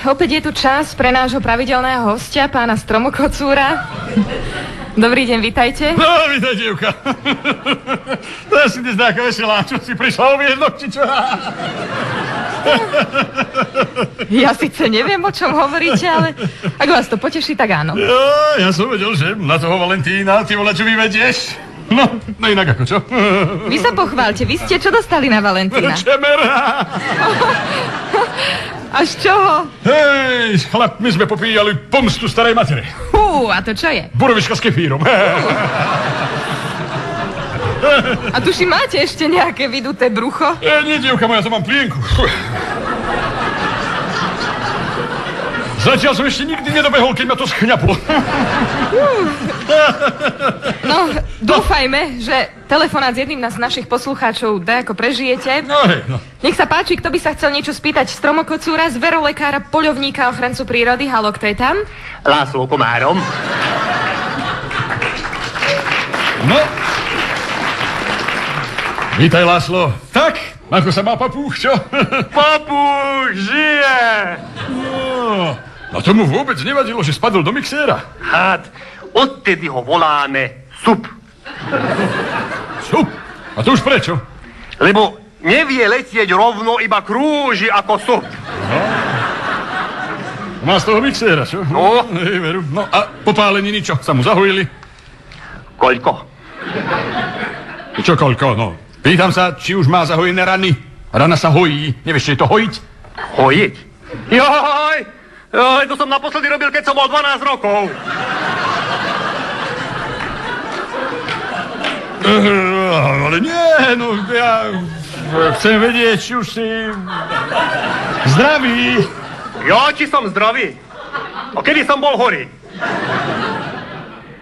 opäť je tu čas pre nášho pravidelného hostia, pána Stromokocúra. Dobrý deň, vitajte. No, vítaj, dievka. To je si dnes nejaká veselá, čo si prišla uviednoť, či čo? Ja síce neviem, o čom hovoríte, ale ak vás to poteší, tak áno. Ja som vedel, že na toho Valentína ty vole, čo vyvedieš. No inak ako čo? Vy sa pochválte, vy ste čo dostali na Valentína? Čemera! A z čoho? Hej, chlap, my sme popíjali pomstu starej matere. A to čo je? Borovička s kefírom. A tuším, máte ešte nejaké vyduté brucho? Nie, dievka moja, to mám plienku. Zatiaľ som ešte nikdy nedobehol, keď ma to schňaplo. No, dúfajme, že telefonát s jedným z našich poslucháčov dajako prežijete. No hej, no. Nech sa páči, kto by sa chcel niečo spýtať Stromokocúra, zverolekára, poľovníka, ochrancu prírody. Haló, kto je tam? László Komárom. No. Vítaj, László. Tak, ako sa má papúch, čo? Papúch žije! No, a tomu vôbec nevadilo, že spadol do mixéra. Hát, odtedy ho voláme Sup. Sup? A to už prečo? Lebo nevie letieť rovno, iba krúži ako Sup. Má z toho mixéra, čo? No. Hej, veru. No a popáleniny, čo? Sa mu zahojili? Koľko? Čo koľko, no? Pýtam sa, či už má zahojené rany. Rana sa hojí. Nevieš, či je to hojiť? Hojiť? Joj, to som naposledy robil, keď som bol 12 rokov. Ale nie, no ja chcem vedieť, či už si zdravý. Ja, či som zdravý? A kedy som bol horý?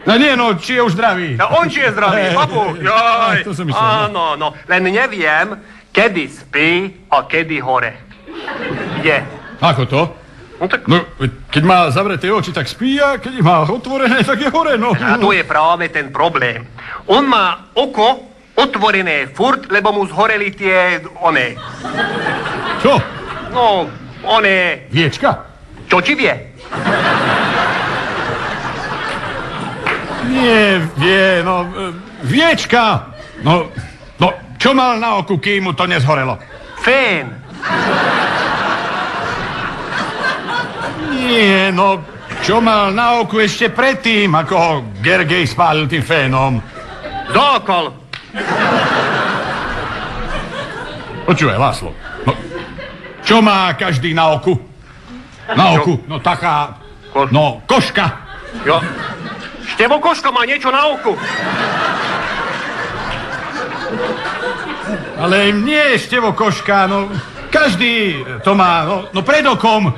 No nie, no, či je už zdravý. A on či je zdravý, papu? Joj, to som myslel. Áno, no, len neviem, kedy spí a kedy hore. Je. Ako to? No tak... No, keď má zavreté oči, tak spí, a keď ich má otvorené, tak je hore, no. A to je práve ten problém. On má oko otvorené furt, lebo mu zhoreli tie, one... Čo? No, one... Viečka? Čo ti vie? Nie, vie, no, viečka. No, čo mal na oku, kým mu to nezhorelo? Fén. Nie, no, čo mal na oku ešte predtým, ako ho Gergej spálil tým fénom? Zákol. Počúvaj, László, no, čo má každý na oku? Na oku, no taká, no, koška. Jo. Števokoška má niečo na oku. Ale nie števokoška, no, každý to má, no pred okom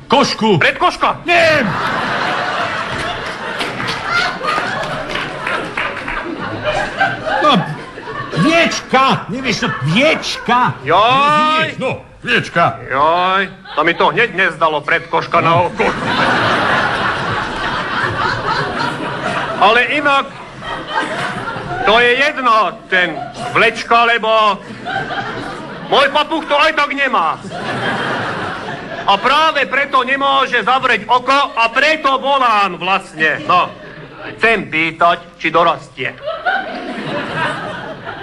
košku. Predkoška? Nie! No, viečka, nevieš to, viečka. Joj. No, viečka. Joj, to mi to hneď nezdalo predkoška na oku. Ale inak, to je jedno, ten vlečka, lebo môj papuch to aj tak nemá. A práve preto nemôže zavrieť oko a preto volám vlastne. No, chcem pýtať, či dorastie.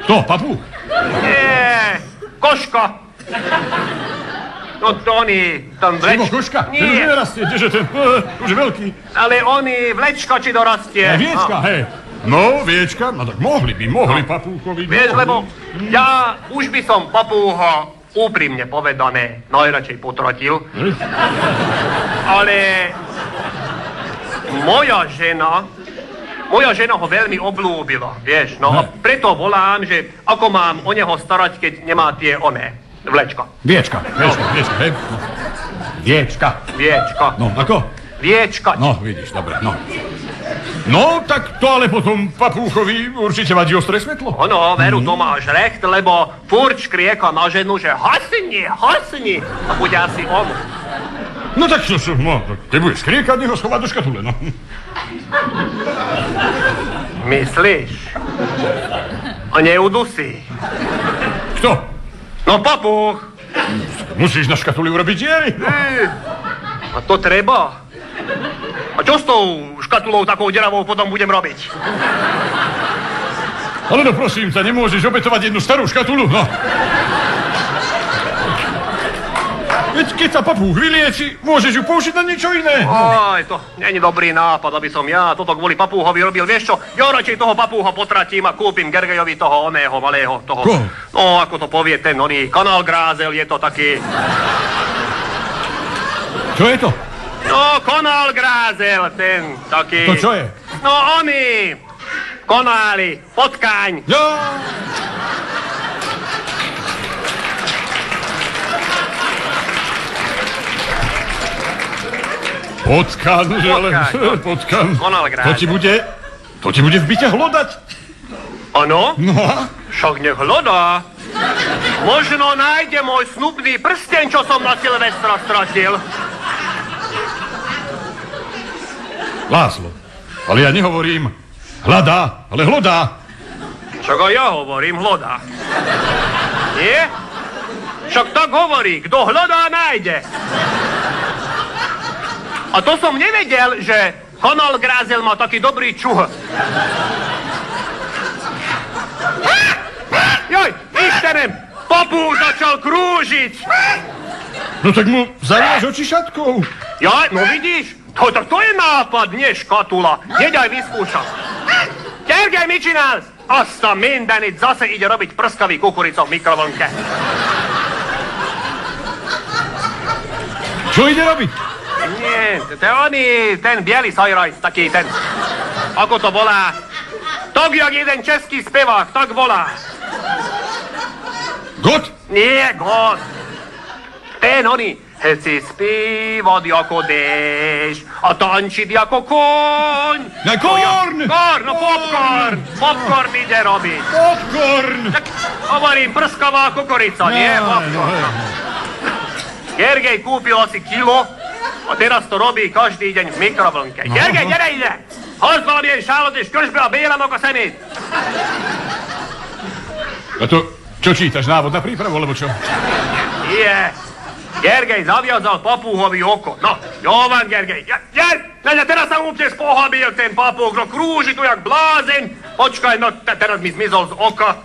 To, papuch? Nie, koška. No to oni, ten vlečka. Koška? Nie. Ten už nerastie, kdeže ten, už je veľký. Ale oni, vlečka, či dorastie. Viečka, hej. No, viečka, no tak mohli, papúchovi. Vieš, lebo ja už by som papúho úprimne povedané najradšej potratil. Ale moja žena ho veľmi oblúbila, vieš, no a preto volám, že ako mám o neho starať, keď nemá tie vlečka. Viečka, hej. Viečka. No, ako? Viečka. No, vidíš, dobre, no. No, tak to ale potom papúchovi určite vadí ostré svetlo. Ono, veru, to máš recht, lebo furt škrieka na ženu, že hasni. A bude asi on. No tak čo, no, keď bude skriekať, nech ho schová do škatule, no. Myslíš? A neudusí? Kto? No, papúch. Musíš na škatuli urobiť diery. A to treba. A čo s tou škatulou takou deravou potom budem robiť? Ale no prosím ťa, nemôžeš obetovať jednu starú škatulu, no. Veď keď sa papúch vylieči, môžeš ju použiť na niečo iné. Aj, to není dobrý nápad, aby som ja toto kvôli papúhovi robil. Vieš čo, ja radšej toho papúha potratím a kúpim Gergejovi toho oného malého, toho... Koho? No, ako to povie ten oný kanál Grázel, je to taký... Čo je to? No, kanál Grázel, ten taký... To čo je? No, oný... Konály, potkaň. Ja. Potkan, že ale... Potkan. Konal Grázel. To ti bude v byte hlodať. Ano? No. Však nech hľadá. Možno nájde môj snubný prsteň, čo som na Silvestra stratil. Láslo, ale ja nehovorím hľadá, ale hlodá. Však aj ja hovorím hľadá. Nie? Však tak hovorí, kto hľadá, nájde. A to som nevedel, že kanál Grázel má taký dobrý čuh. Joj, ištenem, papúch začal krúžiť. No tak mu zaviaž oči šatkou. Ja, no vidíš, tak to je nápad, nie škatula. Hneď aj vyskúšam. Gergej Mičinál, asta mindenit zase ide robiť prskavý kukuricov v mikrovlnke. Čo ide robiť? Nie, ten biely sajrajc, taký ten, ako to volá, tak jak jeden český spevák, tak volá. Got? Nie, God. Ten chci zpívat jako déšť a tančiť jako koň. Na korn! No popcorn. Popcorn ide robiť. Popcorn! Tak hovorím, prskavá kukurica, nie popcorn. Gergej kúpil asi kilo a teraz to robí každý deň v mikrovlnke. Gergej, kde ide? Hozbal mi šáloty, škržbe a bielam oko semít. A to, čo čítaš, návod na prípravu, alebo čo? Nie. Gergej zaviazal papúhovi oko. No, Jovan, Gergej. Teraz sa úplne spohabil ten papúch, no krúži tu jak blázen. Počkaj, no teraz mi zmizol z oka.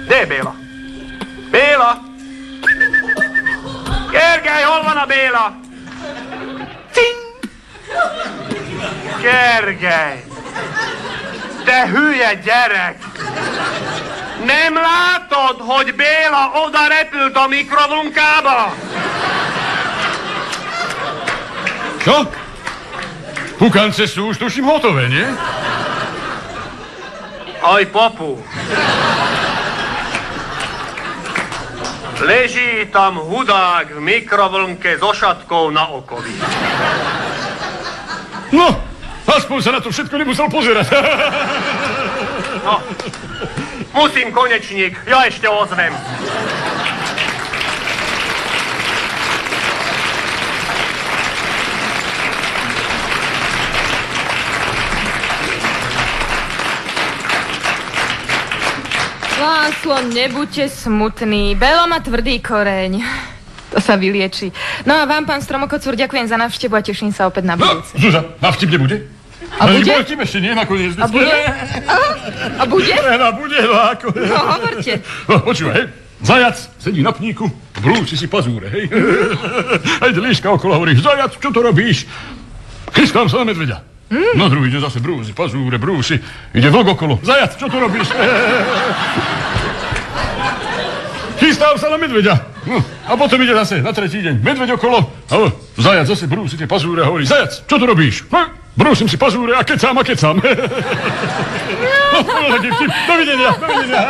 Kde je Béla? Béla? Gergely, hol van a Béla? Cing! Gergely! Te hülye gyerek! Nem látod, hogy Béla oda repült a mikrovlnkába? Čo? Pukance sú už tuším hotové, nie? Aj papu. Leží tam hudák v mikrovlnke so šatkou na okovi. No, aspoň sa na to všetko nemusel pozerať. No, musím konečník, ja ešte ozvem. Láslo, nebuďte smutný. Belo má tvrdý koreň. To sa vylieči. No a vám, pán Stromokocúr, ďakujem za návštevu a teším sa opäť na budúce. No, Zuzá, návštep nebude? A bude? Bol vtip ešte nie, nakoniec. A bude? A bude? A bude, no ako. No, hovorte. No, počúvaj, hej. Zajac sedí na pníku, brúsi si pazúre, hej. Aj líška okolo hovorí, zajac, čo to robíš? Chystám sa na medveďa. No druhý deň zase brúsi, pazúre, brúsi. Ide vlk okolo. Zajac, čo to robíš? Chystám sa na medveďa. No, a potom ide zase na tretí deň. Medveď okolo. A zajac zase brúsi tie pazúre a hovorí, zajac, čo to robíš? No, brúsim si pazúre a kecám a kecám. No, taký vtip. Dovidenia, dovidenia.